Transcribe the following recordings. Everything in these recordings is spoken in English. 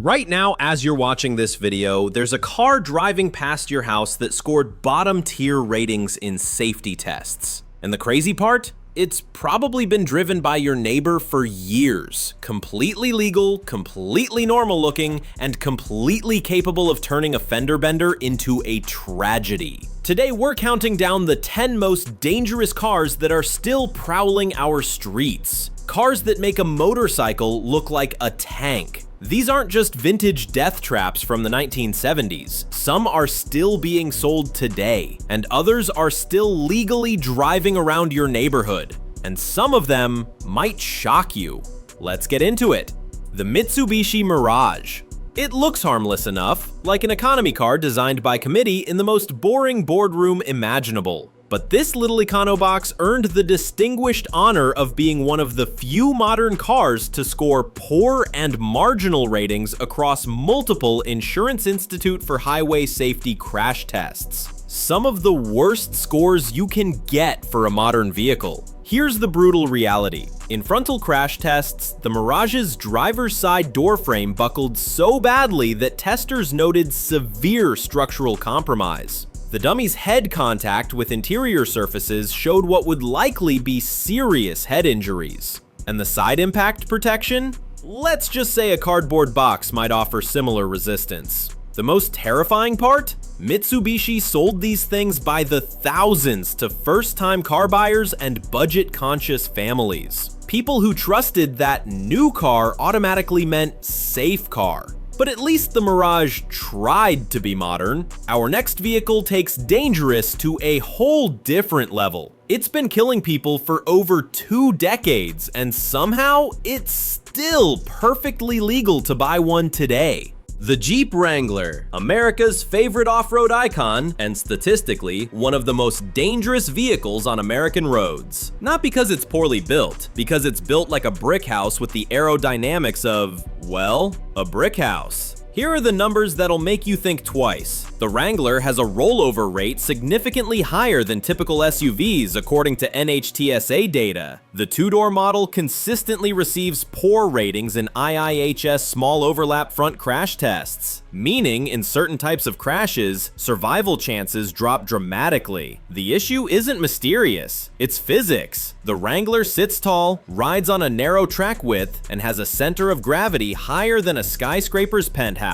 Right now, as you're watching this video, there's a car driving past your house that scored bottom-tier ratings in safety tests. And the crazy part? It's probably been driven by your neighbor for years. Completely legal, completely normal looking, and completely capable of turning a fender bender into a tragedy. Today, we're counting down the 10 most dangerous cars that are still prowling our streets. Cars that make a motorcycle look like a tank. These aren't just vintage death traps from the 1970s. Some are still being sold today, and others are still legally driving around your neighborhood. And some of them might shock you. Let's get into it. The Mitsubishi Mirage. It looks harmless enough, like an economy car designed by committee in the most boring boardroom imaginable. But this little econobox earned the distinguished honor of being one of the few modern cars to score poor and marginal ratings across multiple Insurance Institute for Highway Safety crash tests. Some of the worst scores you can get for a modern vehicle. Here's the brutal reality. In frontal crash tests, the Mirage's driver's side door frame buckled so badly that testers noted severe structural compromise. The dummy's head contact with interior surfaces showed what would likely be serious head injuries. And the side impact protection? Let's just say a cardboard box might offer similar resistance. The most terrifying part? Mitsubishi sold these things by the thousands to first-time car buyers and budget-conscious families. People who trusted that new car automatically meant safe car. But at least the Mirage tried to be modern. Our next vehicle takes dangerous to a whole different level. It's been killing people for over 2 decades, and somehow it's still perfectly legal to buy one today. The Jeep Wrangler, America's favorite off-road icon, and statistically, one of the most dangerous vehicles on American roads. Not because it's poorly built, because it's built like a brick house with the aerodynamics of, well, a brick house. Here are the numbers that'll make you think twice. The Wrangler has a rollover rate significantly higher than typical SUVs according to NHTSA data. The two-door model consistently receives poor ratings in IIHS small overlap front crash tests, meaning in certain types of crashes, survival chances drop dramatically. The issue isn't mysterious, it's physics. The Wrangler sits tall, rides on a narrow track width, and has a center of gravity higher than a skyscraper's penthouse.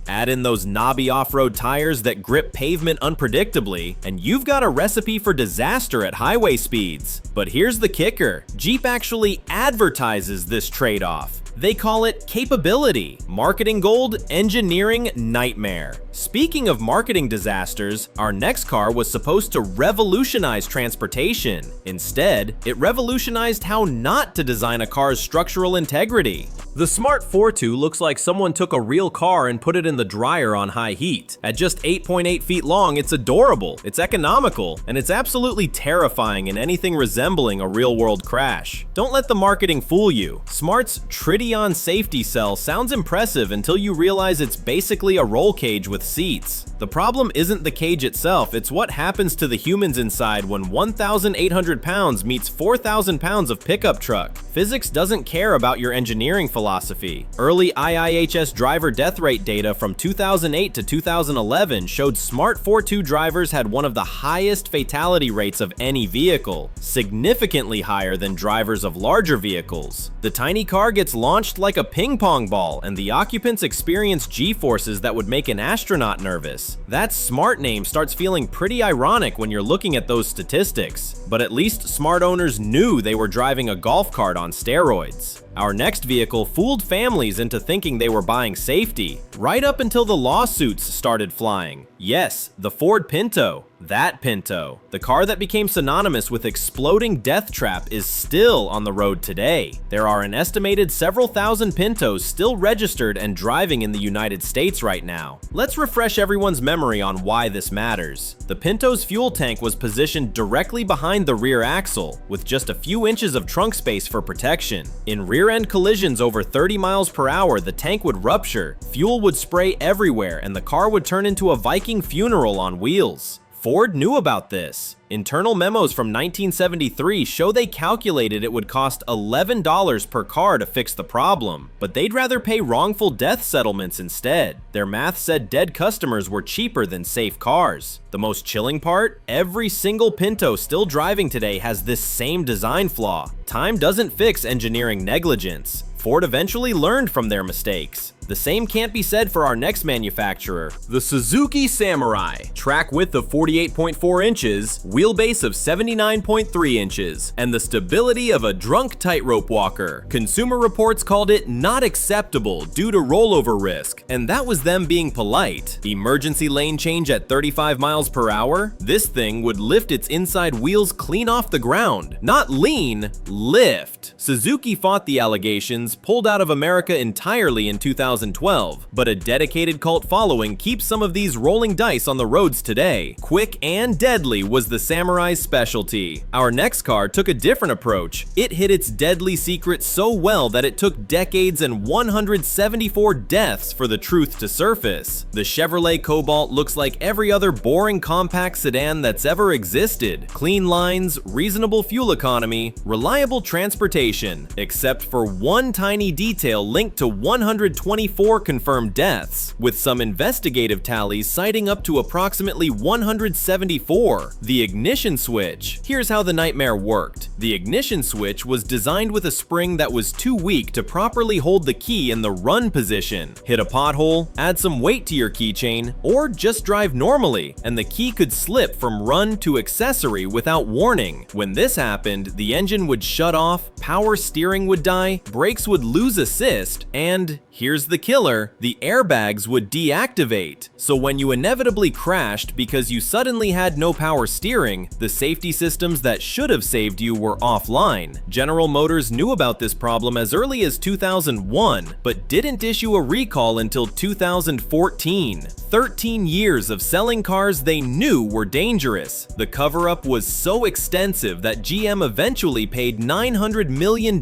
Add in those knobby off-road tires that grip pavement unpredictably, and you've got a recipe for disaster at highway speeds. But here's the kicker. Jeep actually advertises this trade-off. They call it capability. Marketing gold, engineering nightmare. Speaking of marketing disasters, our next car was supposed to revolutionize transportation. Instead, it revolutionized how not to design a car's structural integrity. The Smart Fortwo looks like someone took a real car and put it in the dryer on high heat. At just 8.8 feet long, it's adorable, it's economical, and it's absolutely terrifying in anything resembling a real-world crash. Don't let the marketing fool you. Smart's Tridion safety cell sounds impressive until you realize it's basically a roll cage with seats. The problem isn't the cage itself, it's what happens to the humans inside when 1,800 pounds meets 4,000 pounds of pickup truck. Physics doesn't care about your engineering philosophy. Early IIHS driver death rate data from 2008 to 2011 showed Smart Fortwo drivers had one of the highest fatality rates of any vehicle, significantly higher than drivers of larger vehicles. The tiny car gets launched like a ping pong ball, and the occupants experience G-forces that would make an astronaut nervous. That Smart name starts feeling pretty ironic when you're looking at those statistics. But at least Smart owners knew they were driving a golf cart on steroids. Our next vehicle fooled families into thinking they were buying safety, right up until the lawsuits started flying. Yes, the Ford Pinto. That Pinto. The car that became synonymous with exploding death trap is still on the road today. There are an estimated several thousand Pintos still registered and driving in the United States right now. Let's refresh everyone's memory on why this matters. The Pinto's fuel tank was positioned directly behind the rear axle, with just a few inches of trunk space for protection. In rear-end collisions over 30 miles per hour, the tank would rupture, fuel would spray everywhere, and the car would turn into a Viking funeral on wheels. Ford knew about this. Internal memos from 1973 show they calculated it would cost $11 per car to fix the problem, but they'd rather pay wrongful death settlements instead. Their math said dead customers were cheaper than safe cars. The most chilling part? Every single Pinto still driving today has this same design flaw. Time doesn't fix engineering negligence. Ford eventually learned from their mistakes. The same can't be said for our next manufacturer, the Suzuki Samurai. Track width of 48.4 inches, wheelbase of 79.3 inches, and the stability of a drunk tightrope walker. Consumer Reports called it not acceptable due to rollover risk, and that was them being polite. Emergency lane change at 35 miles per hour? This thing would lift its inside wheels clean off the ground. Not lean, lift. Suzuki fought the allegations, pulled out of America entirely in 2012, but a dedicated cult following keeps some of these rolling dice on the roads today. Quick and deadly was the Samurai's specialty. Our next car took a different approach. It hid its deadly secret so well that it took decades and 174 deaths for the truth to surface. The Chevrolet Cobalt looks like every other boring compact sedan that's ever existed. Clean lines, reasonable fuel economy, reliable transportation, except for one tiny detail linked to 124 confirmed deaths, with some investigative tallies citing up to approximately 174. The ignition switch. Here's how the nightmare worked. The ignition switch was designed with a spring that was too weak to properly hold the key in the run position. Hit a pothole, add some weight to your keychain, or just drive normally, and the key could slip from run to accessory without warning. When this happened, the engine would shut off, power steering would die, brakes would lose assist, and here's the killer, the airbags would deactivate. So when you inevitably crashed because you suddenly had no power steering, the safety systems that should have saved you were offline. General Motors knew about this problem as early as 2001, but didn't issue a recall until 2014. 13 years of selling cars they knew were dangerous. The cover-up was so extensive that GM eventually paid $900 million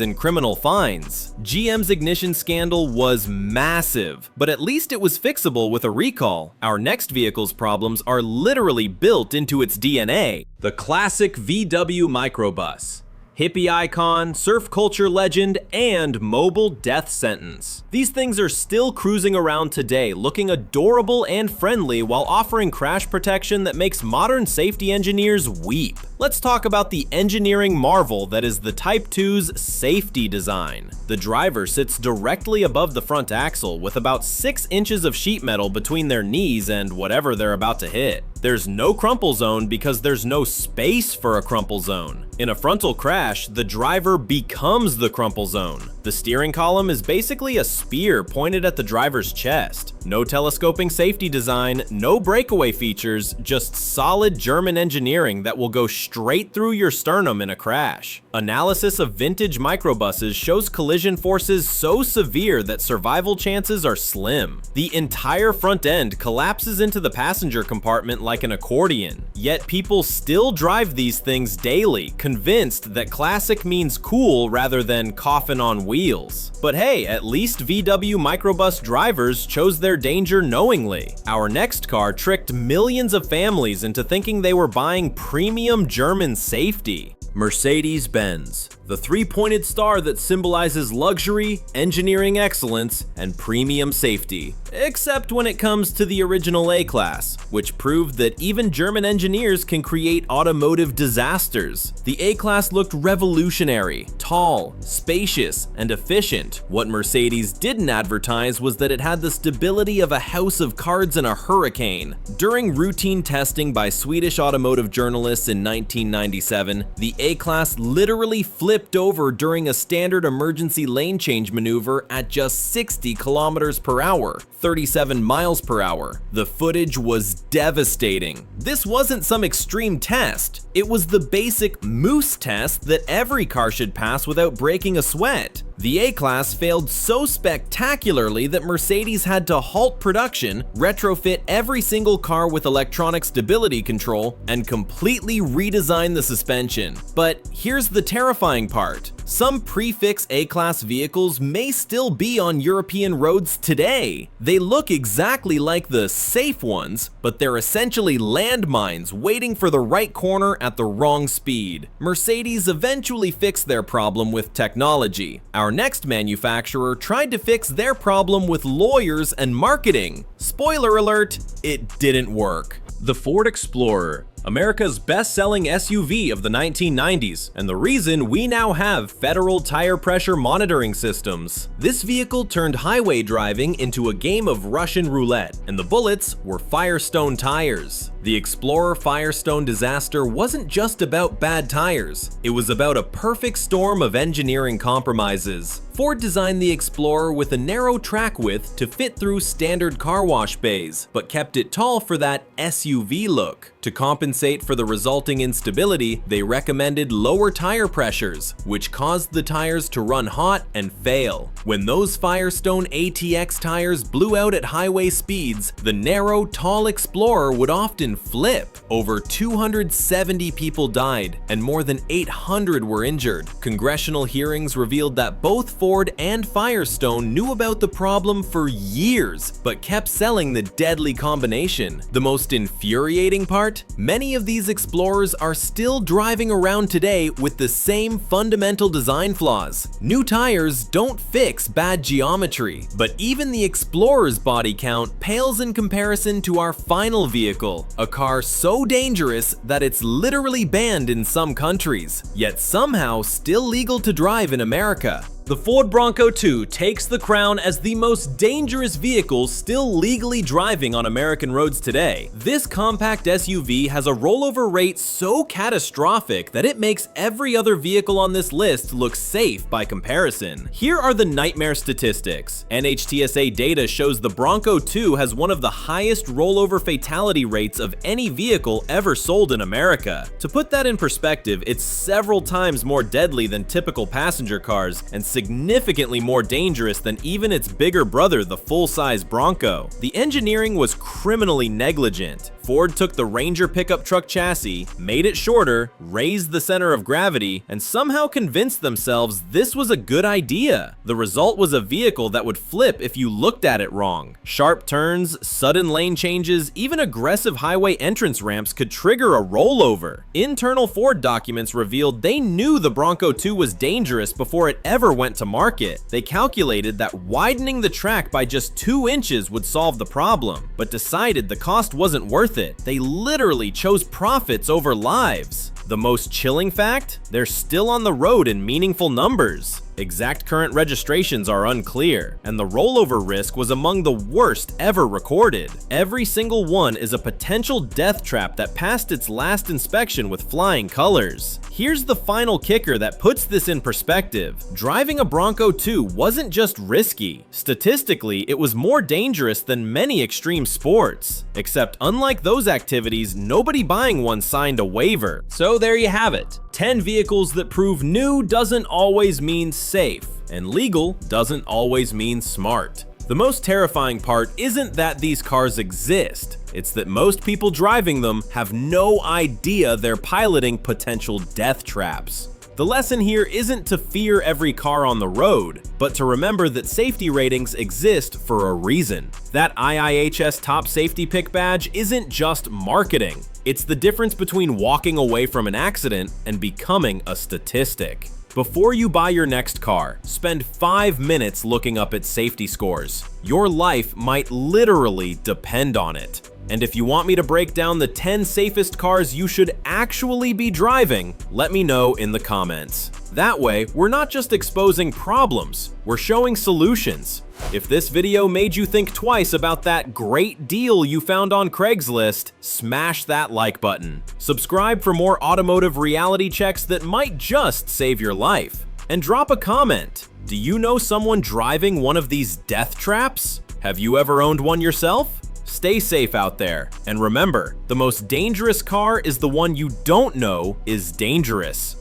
in criminal fines. GM's ignition scandal was massive, but at least it was fixable with a recall. Our next vehicle's problems are literally built into its DNA. The classic VW microbus. Hippie icon, surf culture legend, and mobile death sentence. These things are still cruising around today, looking adorable and friendly while offering crash protection that makes modern safety engineers weep. Let's talk about the engineering marvel that is the Type 2's safety design. The driver sits directly above the front axle with about 6 inches of sheet metal between their knees and whatever they're about to hit. There's no crumple zone because there's no space for a crumple zone. In a frontal crash, the driver becomes the crumple zone. The steering column is basically a spear pointed at the driver's chest. No telescoping safety design, no breakaway features, just solid German engineering that will go straight through your sternum in a crash. Analysis of vintage microbuses shows collision forces so severe that survival chances are slim. The entire front end collapses into the passenger compartment like an accordion. Yet people still drive these things daily, convinced that classic means cool rather than coffin on wheels. But hey, at least VW microbus drivers chose their danger knowingly. Our next car tricked millions of families into thinking they were buying premium German safety. Mercedes-Benz, the three-pointed star that symbolizes luxury, engineering excellence, and premium safety. Except when it comes to the original A-Class, which proved that even German engineers can create automotive disasters. The A-Class looked revolutionary, tall, spacious, and efficient. What Mercedes didn't advertise was that it had the stability of a house of cards in a hurricane. During routine testing by Swedish automotive journalists in 1997, the A-Class literally flipped over during a standard emergency lane change maneuver at just 60 kilometers per hour, 37 miles per hour. The footage was devastating. This wasn't some extreme test. It was the basic moose test that every car should pass without breaking a sweat. The A-Class failed so spectacularly that Mercedes had to halt production, retrofit every single car with electronic stability control, and completely redesign the suspension. But here's the terrifying part. Some prefix A-Class vehicles may still be on European roads today. They look exactly like the safe ones, but they're essentially landmines waiting for the right corner at the wrong speed. Mercedes eventually fixed their problem with technology. Our next manufacturer tried to fix their problem with lawyers and marketing. Spoiler alert, it didn't work. The Ford Explorer, America's best-selling SUV of the 1990s, and the reason we now have federal tire pressure monitoring systems. This vehicle turned highway driving into a game of Russian roulette, and the bullets were Firestone tires. The Explorer Firestone disaster wasn't just about bad tires, it was about a perfect storm of engineering compromises. Ford designed the Explorer with a narrow track width to fit through standard car wash bays, but kept it tall for that SUV look. To compensate for the resulting instability, they recommended lower tire pressures, which caused the tires to run hot and fail. When those Firestone ATX tires blew out at highway speeds, the narrow, tall Explorer would often flip. Over 270 people died, and more than 800 were injured. Congressional hearings revealed that both Ford and Firestone knew about the problem for years, but kept selling the deadly combination. The most infuriating part? Many of these Explorers are still driving around today with the same fundamental design flaws. New tires don't fix bad geometry, but even the Explorer's body count pales in comparison to our final vehicle, a car so dangerous that it's literally banned in some countries, yet somehow still legal to drive in America. The Ford Bronco II takes the crown as the most dangerous vehicle still legally driving on American roads today. This compact SUV has a rollover rate so catastrophic that it makes every other vehicle on this list look safe by comparison. Here are the nightmare statistics. NHTSA data shows the Bronco II has one of the highest rollover fatality rates of any vehicle ever sold in America. To put that in perspective, it's several times more deadly than typical passenger cars and significantly more dangerous than even its bigger brother, the full-size Bronco. The engineering was criminally negligent. Ford took the Ranger pickup truck chassis, made it shorter, raised the center of gravity, and somehow convinced themselves this was a good idea. The result was a vehicle that would flip if you looked at it wrong. Sharp turns, sudden lane changes, even aggressive highway entrance ramps could trigger a rollover. Internal Ford documents revealed they knew the Bronco II was dangerous before it ever went to market. They calculated that widening the track by just 2 inches would solve the problem, but decided the cost wasn't worth it. They literally chose profits over lives. The most chilling fact? They're still on the road in meaningful numbers. Exact current registrations are unclear, and the rollover risk was among the worst ever recorded. Every single one is a potential death trap that passed its last inspection with flying colors. Here's the final kicker that puts this in perspective. Driving a Bronco II wasn't just risky. Statistically, it was more dangerous than many extreme sports. Except unlike those activities, nobody buying one signed a waiver. So there you have it. 10 vehicles that prove new doesn't always mean safe, and legal doesn't always mean smart. The most terrifying part isn't that these cars exist, it's that most people driving them have no idea they're piloting potential death traps. The lesson here isn't to fear every car on the road, but to remember that safety ratings exist for a reason. That IIHS Top Safety Pick badge isn't just marketing. It's the difference between walking away from an accident and becoming a statistic. Before you buy your next car, spend 5 minutes looking up its safety scores. Your life might literally depend on it. And if you want me to break down the 10 safest cars you should actually be driving, let me know in the comments. That way, we're not just exposing problems, we're showing solutions. If this video made you think twice about that great deal you found on Craigslist, smash that like button. Subscribe for more automotive reality checks that might just save your life. And drop a comment. Do you know someone driving one of these death traps? Have you ever owned one yourself? Stay safe out there, and remember, the most dangerous car is the one you don't know is dangerous.